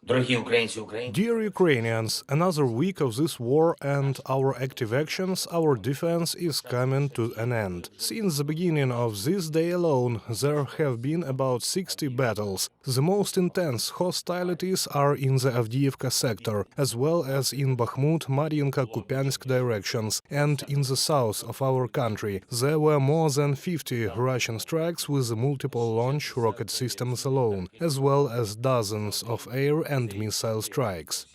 Dear Ukrainians, another week of this war and our active actions, our defense is coming to an end. Since the beginning of this day alone, there have been about 60 battles. The most intense hostilities are in the Avdiivka sector, as well as in Bakhmut, Mariinka, Kupiansk directions, and in the south of our country. There were more than 50 Russian strikes with multiple launch rocket systems alone, as well as dozens of air and missile strikes.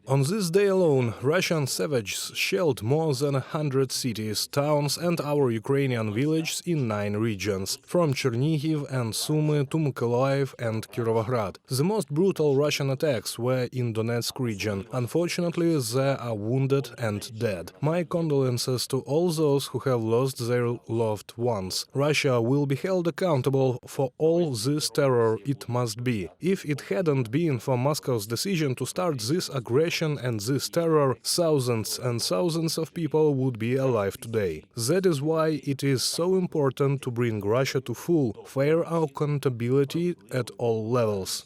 On this day alone, Russian savages shelled more than 100 cities, towns and our Ukrainian villages in 9 regions, from Chernihiv and Sumy to Mykolaiv and Kirovograd. The most brutal Russian attacks were in Donetsk region. Unfortunately, there are wounded and dead. My condolences to all those who have lost their loved ones. Russia will be held accountable for all this terror it must be. If it hadn't been for Moscow's decision to start this aggression and this terror, thousands and thousands of people would be alive today. That is why it is so important to bring Russia to full, fair accountability at all levels.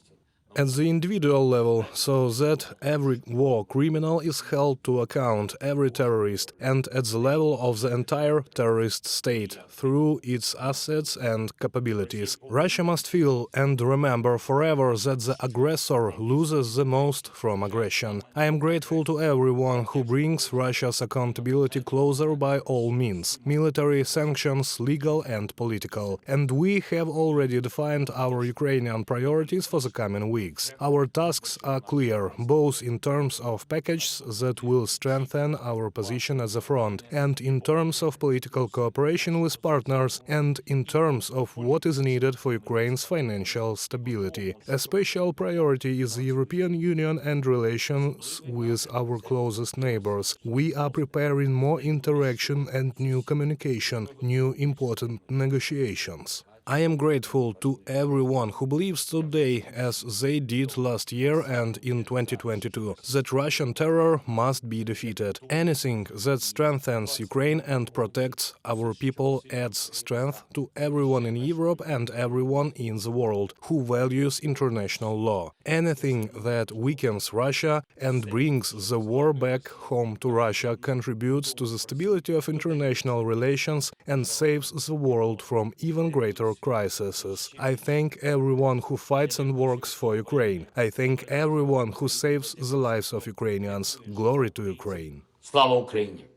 At the individual level, so that every war criminal is held to account, every terrorist, and at the level of the entire terrorist state, through its assets and capabilities. Russia must feel and remember forever that the aggressor loses the most from aggression. I am grateful to everyone who brings Russia's accountability closer by all means, military, sanctions, legal and political. And we have already defined our Ukrainian priorities for the coming weeks. Our tasks are clear, both in terms of packages that will strengthen our position as a front, and in terms of political cooperation with partners, and in terms of what is needed for Ukraine's financial stability. A special priority is the European Union and relations with our closest neighbors. We are preparing more interaction and new communication, new important negotiations. I am grateful to everyone who believes today, as they did last year and in 2022, that Russian terror must be defeated. Anything that strengthens Ukraine and protects our people adds strength to everyone in Europe and everyone in the world who values international law. Anything that weakens Russia and brings the war back home to Russia contributes to the stability of international relations and saves the world from even greater crises. I thank everyone who fights and works for Ukraine. I thank everyone who saves the lives of Ukrainians. Glory to Ukraine. Слава Україні!